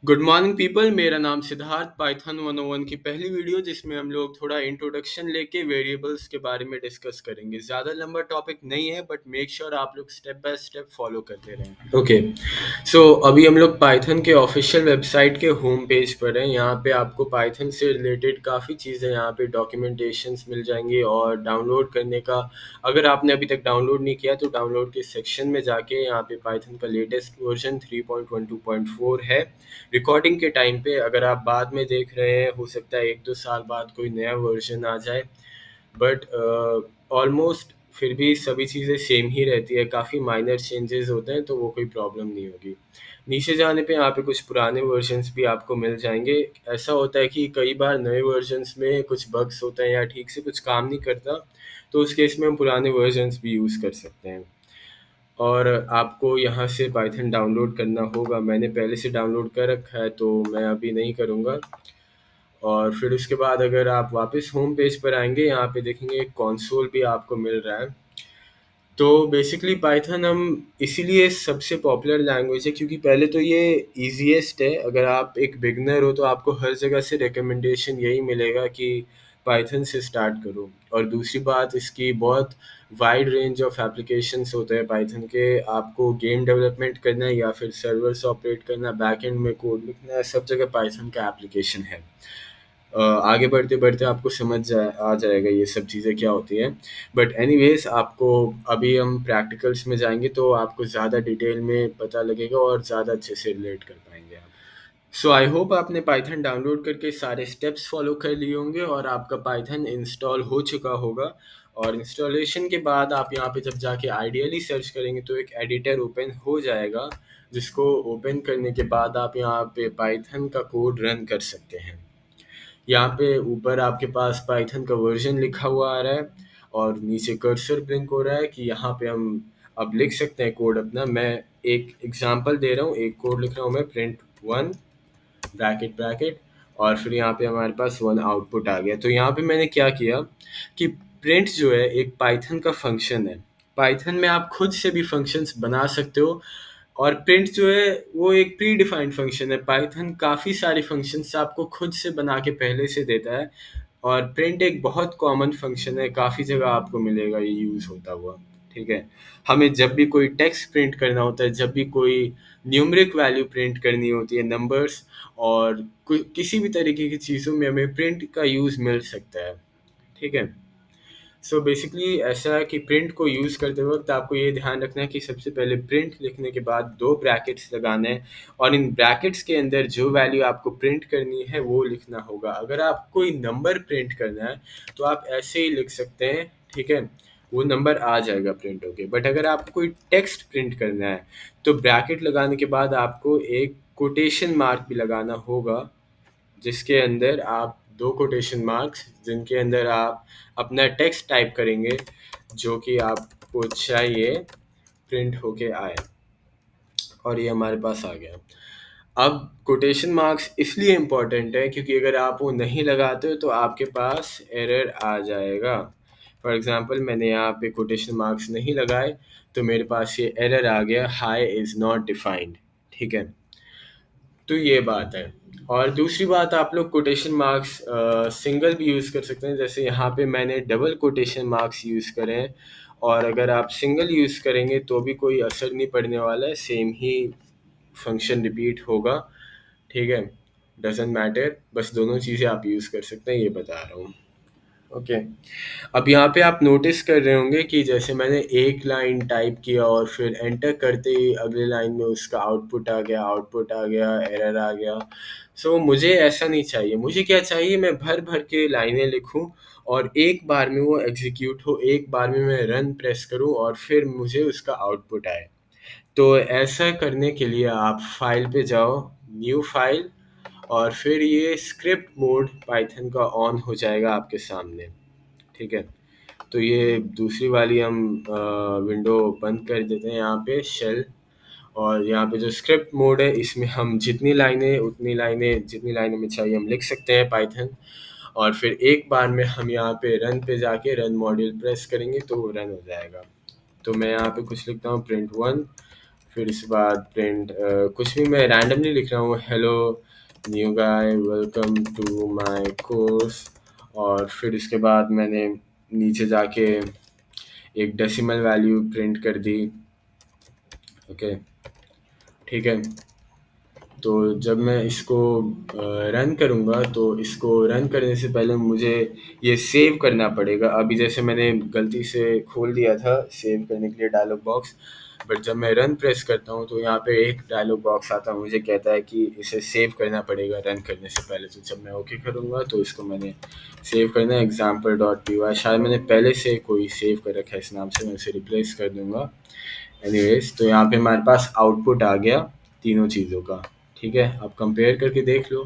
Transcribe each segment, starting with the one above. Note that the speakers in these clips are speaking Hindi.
Good morning people. मेरा नाम सिद्धार्थ। पाइथन 101 की पहली वीडियो जिसमें हम लोग थोड़ा इंट्रोडक्शन लेके वेरिएबल्स के बारे में डिस्कस करेंगे। ज़्यादा लंबा टॉपिक नहीं है बट मेक श्योर आप लोग स्टेप बाय स्टेप फॉलो करते रहें। ओके, सो अभी हम लोग पाइथन के ऑफिशियल वेबसाइट के होम पेज पर हैं। यहाँ पे आपको पाइथन से रिलेटेड काफ़ी चीज़ें यहाँ पे डॉक्यूमेंटेशंस मिल जाएंगी और डाउनलोड करने का, अगर आपने अभी तक डाउनलोड नहीं किया तो डाउनलोड के सेक्शन में जाके यहाँ पे पाइथन का लेटेस्ट वर्जन 3.12.4 है। रिकॉर्डिंग के टाइम पे अगर आप बाद में देख रहे हैं, हो सकता है 1-2 साल बाद कोई नया वर्जन आ जाए, बट ऑलमोस्ट फिर भी सभी चीज़ें सेम ही रहती है। काफ़ी माइनर चेंजेस होते हैं तो वो कोई प्रॉब्लम नहीं होगी। नीचे जाने पे यहाँ पे कुछ पुराने वर्जन्स भी आपको मिल जाएंगे। ऐसा होता है कि कई बार नए वर्जन्स में कुछ बग्स होते हैं या ठीक से कुछ काम नहीं करता, तो उस केस में हम पुराने वर्जन्स भी यूज़ कर सकते हैं। और आपको यहाँ से पाइथन डाउनलोड करना होगा। मैंने पहले से डाउनलोड कर रखा है तो मैं अभी नहीं करूँगा। और फिर उसके बाद अगर आप वापस होम पेज पर आएंगे, यहाँ पे देखेंगे एक कंसोल भी आपको मिल रहा है। तो बेसिकली पाइथन हम इसीलिए सबसे पॉपुलर लैंग्वेज है क्योंकि पहले तो ये ईजीएस्ट है। अगर आप एक बिगनर हो तो आपको हर जगह से रिकमेंडेशन यही मिलेगा कि पाइथन से स्टार्ट करो। और दूसरी बात, इसकी बहुत वाइड रेंज ऑफ एप्लीकेशंस होते हैं पाइथन के। आपको गेम डेवलपमेंट करना है या फिर सर्वर्स ऑपरेट करना, बैकएंड में कोड लिखना है, सब जगह पाइथन का एप्लीकेशन है। आगे बढ़ते बढ़ते आपको आ जाएगा ये सब चीज़ें क्या होती हैं। बट एनीवेज, आपको अभी हम प्रैक्टिकल्स में जाएंगे तो आपको ज़्यादा डिटेल में पता लगेगा और ज़्यादा अच्छे से रिलेट कर पाएंगे आप। सो आई होप आपने पाइथन डाउनलोड करके सारे स्टेप्स फॉलो कर लिए होंगे और आपका पाइथन इंस्टॉल हो चुका होगा। और इंस्टॉलेशन के बाद आप यहाँ पे जब जाके आइडियली सर्च करेंगे तो एक एडिटर ओपन हो जाएगा, जिसको ओपन करने के बाद आप यहाँ पे पाइथन का कोड रन कर सकते हैं। यहाँ पे ऊपर आपके पास पाइथन का वर्जन लिखा हुआ आ रहा है और नीचे कर्सर ब्लिंक हो रहा है कि यहाँ पे हम अब लिख सकते हैं कोड अपना। मैं एक एग्जांपल दे रहा हूँ, एक कोड लिख रहा हूँ मैं, प्रिंट 1 ब्रैकेट ब्रैकेट, और फिर यहाँ पे हमारे पास 1 आउटपुट आ गया। तो यहाँ पे मैंने क्या किया कि प्रिंट जो है एक पाइथन का फंक्शन है। पाइथन में आप खुद से भी फंक्शंस बना सकते हो और प्रिंट जो है वो एक प्री डिफाइंड फंक्शन है। पाइथन काफ़ी सारे फंक्शंस आपको खुद से बना के पहले से देता है और प्रिंट एक बहुत कॉमन फंक्शन है, काफ़ी जगह आपको मिलेगा ये यूज़ होता हुआ। ठीक है, हमें जब भी कोई टेक्स्ट प्रिंट करना होता है, जब भी कोई न्यूमरिक वैल्यू प्रिंट करनी होती है, नंबर्स और किसी भी तरीके की चीज़ों में हमें प्रिंट का यूज़ मिल सकता है। ठीक है, सो बेसिकली ऐसा है कि प्रिंट को यूज़ करते वक्त आपको ये ध्यान रखना है कि सबसे पहले प्रिंट लिखने के बाद 2 ब्रैकेट्स लगाने हैं और इन ब्रैकेट्स के अंदर जो वैल्यू आपको प्रिंट करनी है वो लिखना होगा। अगर आपको कोई नंबर प्रिंट करना है तो आप ऐसे ही लिख सकते हैं। ठीक है, वो नंबर आ जाएगा प्रिंट होके। बट अगर आपको कोई टेक्स्ट प्रिंट करना है तो ब्रैकेट लगाने के बाद आपको एक कोटेशन मार्क भी लगाना होगा, जिसके अंदर आप 2 कोटेशन मार्क्स, जिनके अंदर आप अपना टेक्स्ट टाइप करेंगे जो कि आपको चाहिए प्रिंट होके आए। और ये हमारे पास आ गया। अब कोटेशन मार्क्स इसलिए इम्पोर्टेंट है क्योंकि अगर आप वो नहीं लगाते हो तो आपके पास एरर आ जाएगा। फॉर एग्जांपल मैंने यहाँ पे कोटेशन मार्क्स नहीं लगाए तो मेरे पास ये एरर आ गया, हाई इज़ नॉट डिफाइंड। ठीक है, तो ये बात है। और दूसरी बात, आप लोग कोटेशन मार्क्स सिंगल भी यूज़ कर सकते हैं, जैसे यहाँ पे मैंने डबल कोटेशन मार्क्स यूज़ करे हैं। और अगर आप सिंगल यूज़ करेंगे तो भी कोई असर नहीं पड़ने वाला है, सेम ही फंक्शन रिपीट होगा। ठीक है, डजेंट मैटर, बस दोनों चीज़ें आप यूज़ कर सकते हैं, ये बता रहा हूँ। ओके, अब यहाँ पे आप नोटिस कर रहे होंगे कि जैसे मैंने एक लाइन टाइप किया और फिर एंटर करते ही अगले लाइन में उसका आउटपुट आ गया, एरर आ गया। सो मुझे ऐसा नहीं चाहिए। मुझे क्या चाहिए, मैं भर भर के लाइनें लिखूं और एक बार में वो एग्जीक्यूट हो, एक बार में मैं रन प्रेस करूं और फिर मुझे उसका आउटपुट आए। तो ऐसा करने के लिए आप फाइल पे जाओ, न्यू फाइल, और फिर ये स्क्रिप्ट मोड पाइथन का ऑन हो जाएगा आपके सामने। ठीक है, तो ये दूसरी वाली हम विंडो बंद कर देते हैं यहाँ पे, शेल। और यहाँ पे जो स्क्रिप्ट मोड है इसमें हम जितनी लाइनें में चाहिए हम लिख सकते हैं पाइथन। और फिर एक बार में हम यहाँ पे रन पे जाके रन मॉड्यूल प्रेस करेंगे तो वो रन हो जाएगा। तो मैं यहाँ पे कुछ लिखता हूँ, प्रिंट 1 फिर इसके बाद प्रिंट कुछ भी मैं रैंडमली लिख रहा हूँ, hello new guy welcome to my course. और फिर इसके बाद मैंने नीचे जाके एक डेसिमल वैल्यू प्रिंट कर दी। ओके, ठीक है। तो जब मैं इसको रन करूँगा तो इसको रन करने से पहले मुझे ये सेव करना पड़ेगा। अभी जैसे मैंने गलती से खोल दिया था सेव करने के लिए डायलॉग बॉक्स, बट जब मैं रन प्रेस करता हूँ तो यहाँ पे एक डायलॉग बॉक्स आता है, मुझे कहता है कि इसे सेव करना पड़ेगा रन करने से पहले। तो जब मैं ओके करूँगा तो इसको मैंने सेव करना है example.py। शायद मैंने पहले से कोई सेव कर रखा है इस नाम से, मैं उसे रिप्लेस कर दूँगा। एनीवेज, तो यहाँ पे हमारे पास आउटपुट आ गया तीनों चीज़ों का। ठीक है, अब कंपेयर करके देख लो।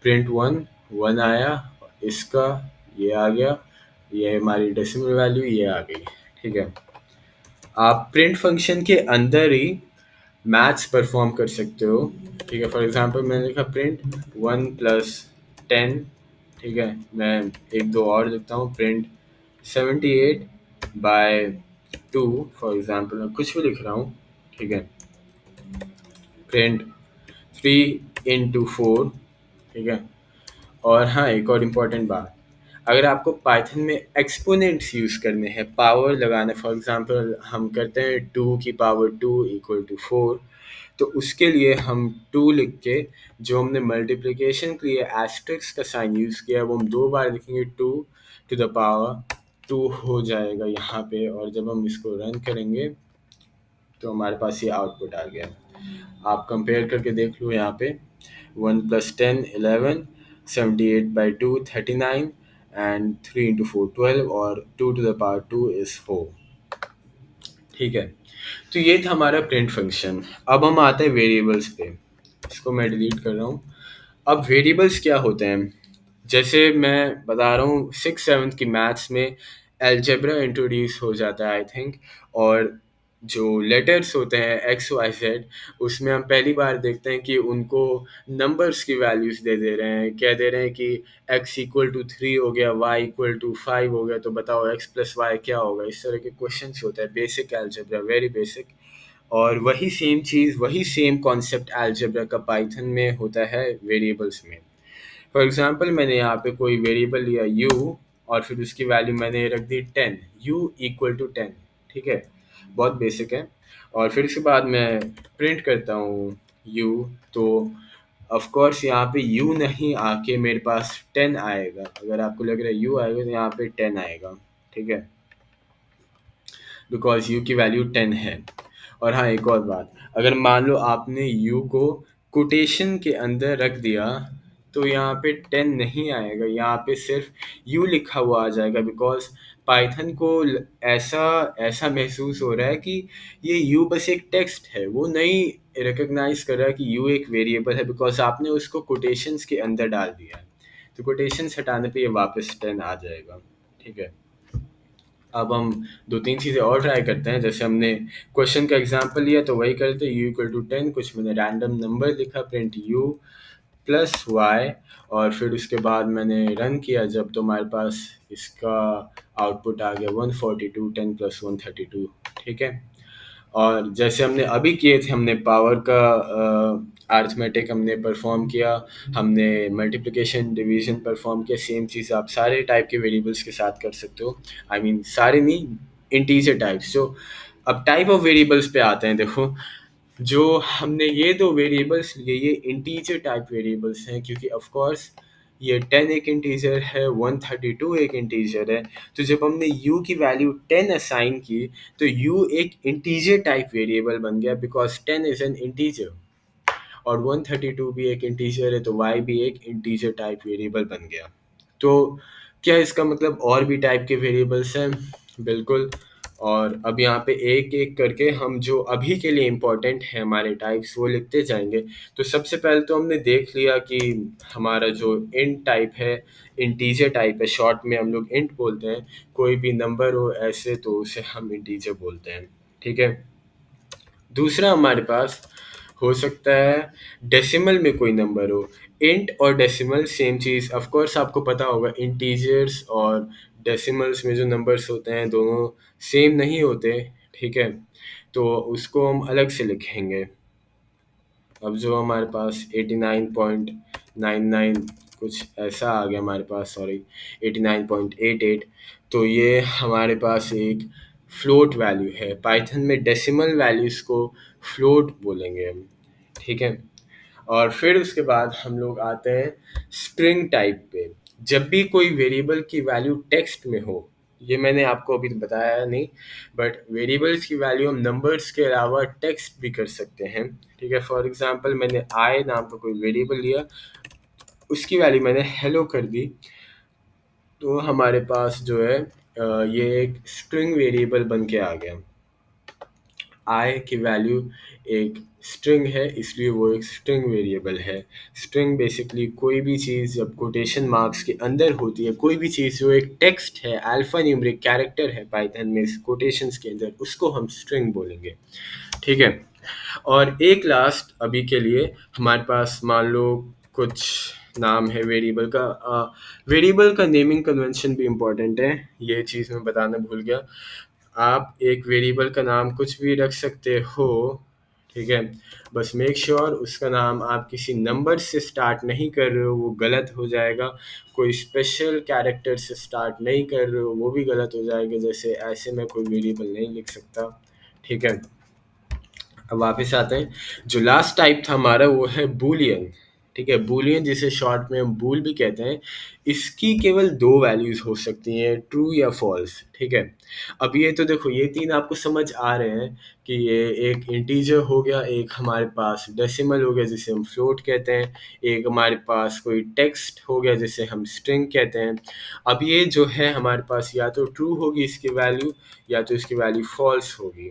प्रिंट वन, वन आया, इसका ये आ गया, ये हमारी डेसिमल वैल्यू ये आ गई। ठीक है, आप प्रिंट फंक्शन के अंदर ही मैथ्स परफॉर्म कर सकते हो। ठीक है, फॉर एग्जांपल मैंने लिखा प्रिंट 1 + 10। ठीक है, मैं एक दो और लिखता हूँ, प्रिंट 78/2। फॉर एग्जांपल मैं कुछ भी लिख रहा हूँ। ठीक है, प्रिंट 3 × 4। ठीक है, और हाँ, एक और इम्पॉर्टेंट बात, अगर आपको पाइथन में एक्सपोनेंट्स यूज़ करने हैं, पावर लगाना है, फॉर एग्जांपल हम करते हैं 2⁻² = 4, तो उसके लिए हम 2 लिख के जो हमने मल्टीप्लिकेशन के लिए एस्टेरिस्क का साइन यूज़ किया है वो हम 2 बार लिखेंगे, 2⁻² हो जाएगा यहाँ पे। और जब हम इसको रन करेंगे तो हमारे पास ये आउटपुट आ गया। आप कंपेयर करके देख लो यहाँ पे, 1 + 10 11, 78/2 39, एंड 3 × 4 12, और 2⁻² is 4। ठीक है, तो ये था हमारा प्रिंट फंक्शन। अब हम आते हैं वेरिएबल्स पे। इसको मैं डिलीट कर रहा हूँ। अब वेरिएबल्स क्या होते हैं, जैसे मैं बता रहा हूँ 6th 7th की मैथ्स में अलजेब्रा इंट्रोड्यूस हो जाता है आई थिंक। और जो लेटर्स होते हैं एक्स वाई जेड, उसमें हम पहली बार देखते हैं कि उनको नंबर्स की वैल्यूज दे रहे हैं। क्या दे रहे हैं कि x = 3 हो गया, y = 5 हो गया, तो बताओ x + y क्या होगा। इस तरह के क्वेश्चंस होते हैं, बेसिक अलजेब्रा, वेरी बेसिक। और वही सेम चीज़, वही सेम कॉन्सेप्ट अलजेब्रा का पाइथन में होता है वेरिएबल्स में। फॉर एग्जांपल मैंने यहाँ पे कोई वेरिएबल लिया u, और फिर उसकी वैल्यू मैंने रख दी 10, u = 10। ठीक है, बहुत बेसिक है। और फिर उसके बाद मैं प्रिंट करता हूँ u, तो ऑफ कोर्स यहाँ पे u नहीं आके मेरे पास 10 आएगा। अगर आपको लग रहा है u आएगा तो यहाँ पे 10 आएगा। ठीक है, बिकॉज u की वैल्यू 10 है। और हाँ, एक और बात, अगर मान लो आपने u को कोटेशन के अंदर रख दिया तो यहाँ पे 10 नहीं आएगा, यहाँ पे सिर्फ u लिखा हुआ आ जाएगा। बिकॉज पाइथन को ऐसा ऐसा महसूस हो रहा है कि ये u बस एक टेक्स्ट है, वो नहीं रिकॉग्नाइज कर रहा है कि u एक वेरिएबल है, बिकॉज आपने उसको कोटेशंस के अंदर डाल दिया है। तो कोटेशंस हटाने पे ये वापस 10 आ जाएगा। ठीक है, अब हम दो तीन चीज़ें और ट्राई करते हैं। जैसे हमने क्वेश्चन का एग्जांपल लिया तो वही करते, u = 10, कुछ मैंने रैंडम नंबर लिखा, प्रिंट u + y, और फिर उसके बाद मैंने रन किया जब, तो हमारे पास इसका आउटपुट आ गया 142, 10 + 132। ठीक है, और जैसे हमने अभी किए थे, हमने पावर का अर्थमेटिक हमने परफॉर्म किया, हमने मल्टीप्लिकेशन डिवीजन परफॉर्म किया। सेम चीज़ आप सारे टाइप के वेरिएबल्स के साथ कर सकते हो। आई मीन सारे नहीं, इंटीजर टाइप्स। जो अब टाइप ऑफ वेरिएबल्स पे आते हैं, देखो जो हमने ये दो वेरिएबल्स लिए ये इंटीजर टाइप वेरिएबल्स हैं, क्योंकि ऑफ कोर्स ये 10 एक इंटीजर है, 132 एक इंटीजर है। तो जब हमने u की वैल्यू 10 असाइन की तो u एक इंटीजर टाइप वेरिएबल बन गया, बिकॉज 10 इज एन इंटीजर, और 132 भी एक इंटीजर है, तो y भी एक इंटीजर टाइप वेरिएबल बन गया। तो क्या इसका मतलब और भी टाइप के वेरिएबल्स हैं? बिल्कुल। और अब यहाँ पे एक एक करके हम जो अभी के लिए इम्पोर्टेंट है हमारे टाइप्स वो लिखते जाएंगे। तो सबसे पहले तो हमने देख लिया कि हमारा जो इंट टाइप है इंटीजर टाइप है, शॉर्ट में हम लोग इंट बोलते हैं। कोई भी नंबर हो ऐसे तो उसे हम इंटीजर बोलते हैं। ठीक है, दूसरा हमारे पास हो सकता है डेसिमल में कोई नंबर हो। इंट और decimal same cheese, of course आपको पता होगा इंटीजर्स और डेसिमल्स में जो नंबर्स होते हैं दोनों सेम नहीं होते। ठीक है, तो उसको हम अलग से लिखेंगे। अब जो हमारे पास 89.99 कुछ ऐसा आ गया हमारे पास, सॉरी 89.88, तो ये हमारे पास एक फ्लोट वैल्यू है। पाइथन में डेसिमल वैल्यूज़ को फ्लोट बोलेंगे हम, ठीक है। और फिर उसके बाद हम लोग आते हैं स्ट्रिंग टाइप पे। जब भी कोई वेरिएबल की वैल्यू टेक्स्ट में हो, ये मैंने आपको अभी बताया नहीं, बट वेरिएबल्स की वैल्यू हम नंबर्स के अलावा टेक्स्ट भी कर सकते हैं, ठीक है। फॉर एग्जांपल मैंने आई नाम का कोई वेरिएबल लिया, उसकी वैल्यू मैंने हेलो कर दी, तो हमारे पास जो है ये एक स्ट्रिंग वेरिएबल बन के आ गया। आई की वैल्यू एक स्ट्रिंग है, इसलिए वो एक स्ट्रिंग वेरिएबल है। स्ट्रिंग बेसिकली कोई भी चीज़ जब कोटेशन मार्क्स के अंदर होती है, कोई भी चीज़ जो एक टेक्स्ट है, अल्फा न्यूमेरिक कैरेक्टर है पाइथन में कोटेशंस के अंदर, उसको हम स्ट्रिंग बोलेंगे, ठीक है। और एक लास्ट अभी के लिए हमारे पास मान लो कुछ नाम है वेरिएबल का। वेरिएबल का नेमिंग कन्वेंशन भी इम्पोर्टेंट है, ये चीज़ मैं बताना भूल गया। आप एक वेरिएबल का नाम कुछ भी रख सकते हो, ठीक है। बस मेक श्योर उसका नाम आप किसी नंबर से स्टार्ट नहीं कर रहे हो, वो गलत हो जाएगा। कोई स्पेशल कैरेक्टर से स्टार्ट नहीं कर रहे हो, वो भी गलत हो जाएगा। जैसे ऐसे मैं कोई वेरिएबल नहीं लिख सकता, ठीक है। अब वापस आते हैं, जो लास्ट टाइप था हमारा वो है बूलियन, ठीक है। बूलियन जिसे शॉर्ट में हम बूल भी कहते हैं, इसकी केवल दो वैल्यूज हो सकती हैं, ट्रू या फॉल्स, ठीक है। अब ये तो देखो, ये तीन आपको समझ आ रहे हैं कि ये एक इंटीजर हो गया, एक हमारे पास डेसिमल हो गया जिसे हम फ्लोट कहते हैं, एक हमारे पास कोई टेक्स्ट हो गया जिसे हम स्ट्रिंग कहते हैं। अब ये जो है हमारे पास या तो ट्रू होगी इसकी वैल्यू, या तो इसकी वैल्यू फॉल्स होगी।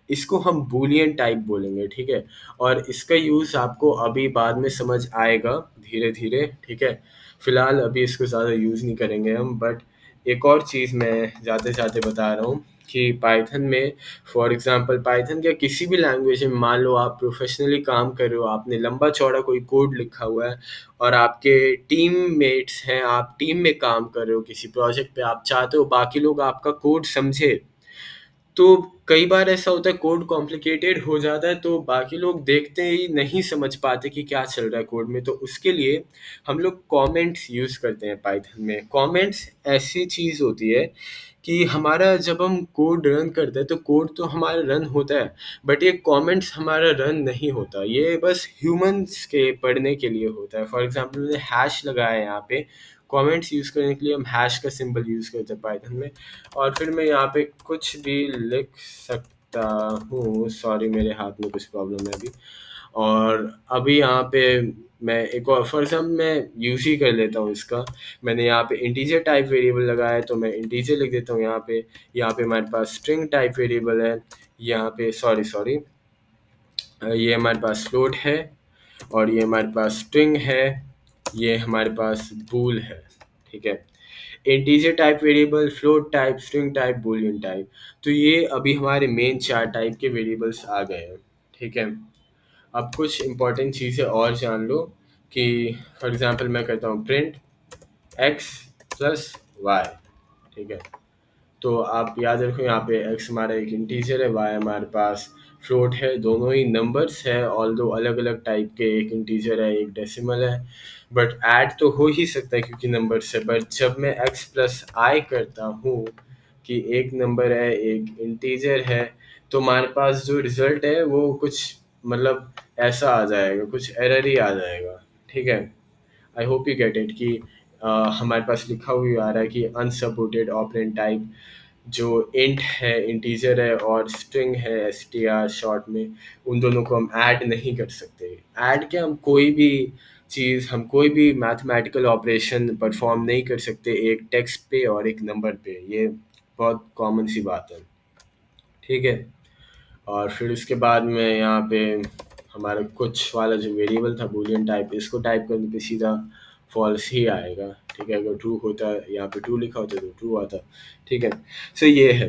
इसको हम बूलियन टाइप बोलेंगे, ठीक है। और इसका यूज़ आपको अभी बाद में समझ आएगा धीरे धीरे, ठीक है। फिलहाल अभी इसको ज़्यादा यूज़ नहीं करेंगे हम। बट एक और चीज़ मैं जाते जाते बता रहा हूँ कि पाइथन में, फॉर एग्जांपल पाइथन या किसी भी लैंग्वेज में, मान लो आप प्रोफेशनली काम कर रहे हो, आपने लंबा चौड़ा कोई कोड लिखा हुआ है और आपके टीम मेट्स हैं, आप टीम में काम कर रहे हो किसी प्रोजेक्ट पे, आप चाहते हो बाकी लोग आपका कोड समझे। तो कई बार ऐसा होता है कोड कॉम्प्लिकेटेड हो जाता है, तो बाकी लोग देखते ही नहीं समझ पाते कि क्या चल रहा है कोड में। तो उसके लिए हम लोग कमेंट्स यूज़ करते हैं पाइथन में। कमेंट्स ऐसी चीज़ होती है कि हमारा जब हम कोड रन करते हैं तो कोड तो हमारा रन होता है, बट ये कमेंट्स हमारा रन नहीं होता, ये बस ह्यूमंस के पढ़ने के लिए होता है। फॉर एग्जांपल मैंने हैश लगाया है यहाँ पे, कमेंट्स यूज़ करने के लिए हम हैश का सिंबल यूज़ करते हैं पाइथन में। और फिर मैं यहाँ पे कुछ भी लिख सकता हूँ, सॉरी मेरे हाथ में कुछ प्रॉब्लम है अभी। और अभी यहाँ पे मैं एक और फॉर एग्जाम्पल मैं यूज़ ही कर लेता हूँ इसका। मैंने यहाँ पे इंटीजर टाइप वेरिएबल लगाया है, तो मैं इंटीजर लिख देता हूँ यहाँ पे। यहाँ पे हमारे पास स्ट्रिंग टाइप वेरिएबल है, यहाँ पे सॉरी सॉरी ये हमारे पास फ्लोट है, और ये हमारे पास स्ट्रिंग है, ये हमारे पास बूल है, ठीक है। Integer type variable, float type, string type, Boolean type. तो ये अभी हमारे मेन चार टाइप के वेरिएबल्स आ गए हैं, ठीक है। अब कुछ इंपॉर्टेंट चीज़ें और जान लो कि फॉर एग्जांपल मैं कहता हूँ प्रिंट x प्लस वाई, ठीक है। तो आप याद रखो यहाँ पे x हमारा एक इंटीजर है, y हमारे पास फ्लोट है, दोनों ही नंबर्स है, ऑल दो अलग अलग टाइप के, एक इंटीजर है एक डेसिमल है। बट ऐड तो हो ही सकता है क्योंकि नंबर्स है। बट जब मैं x प्लस आई करता हूँ कि एक नंबर है एक इंटीजर है, तो हमारे पास जो रिजल्ट है वो कुछ मतलब ऐसा आ जाएगा, कुछ एरर ही आ जाएगा, ठीक है। I hope you get it कि हमारे पास लिखा हुआ आ रहा है कि अनसपोर्टेड ऑपरेंड टाइप, जो इंट है इंटीजर है और स्ट्रिंग है str शॉर्ट में, उन दोनों को हम ऐड नहीं कर सकते। ऐड क्या, हम कोई भी चीज़, हम कोई भी मैथमेटिकल ऑपरेशन परफॉर्म नहीं कर सकते एक टेक्स्ट पे और एक नंबर पे, ये बहुत कॉमन सी बात है, ठीक है। और फिर उसके बाद में यहाँ पे हमारा कुछ वाला जो वेरिएबल था बूलियन टाइप, इसको टाइप करने पे सीधा फॉल्स ही आएगा, ठीक है। अगर ट्रू होता, यहाँ पे ट्रू लिखा होता तो ट्रू आता, ठीक है। सो ये है।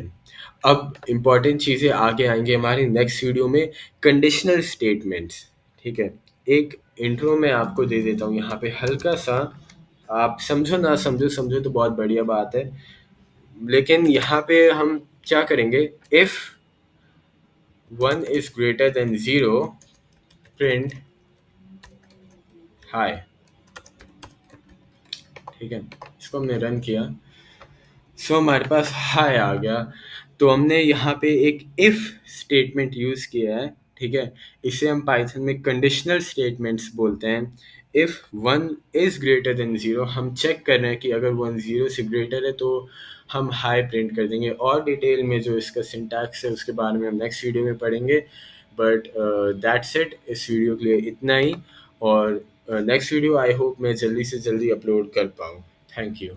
अब इम्पॉर्टेंट चीज़ें आगे आएंगे हमारी नेक्स्ट वीडियो में, कंडीशनल स्टेटमेंट्स, ठीक है। एक इंट्रो में आपको दे देता हूँ यहाँ पे हल्का सा, आप समझो ना समझो, समझो तो बहुत बढ़िया बात है। लेकिन यहाँ पे हम क्या करेंगे, if 1 is greater than 0, print high. ठीक है, इसको हमने रन किया, सो हमारे पास हाई आ गया। तो हमने यहाँ पे एक इफ स्टेटमेंट यूज किया है, ठीक है। इसे हम पाइथन में कंडीशनल स्टेटमेंट्स बोलते हैं। इफ 1 इज ग्रेटर देन 0, हम चेक कर रहे हैं कि अगर 1 0 से ग्रेटर है तो हम हाई प्रिंट कर देंगे। और डिटेल में जो इसका सिंटैक्स है उसके बारे में हम नेक्स्ट वीडियो में पढ़ेंगे। बट दैट्स इट, इस वीडियो के लिए इतना ही। और नेक्स्ट वीडियो आई होप मैं जल्दी से जल्दी अपलोड कर पाऊँ। Thank you.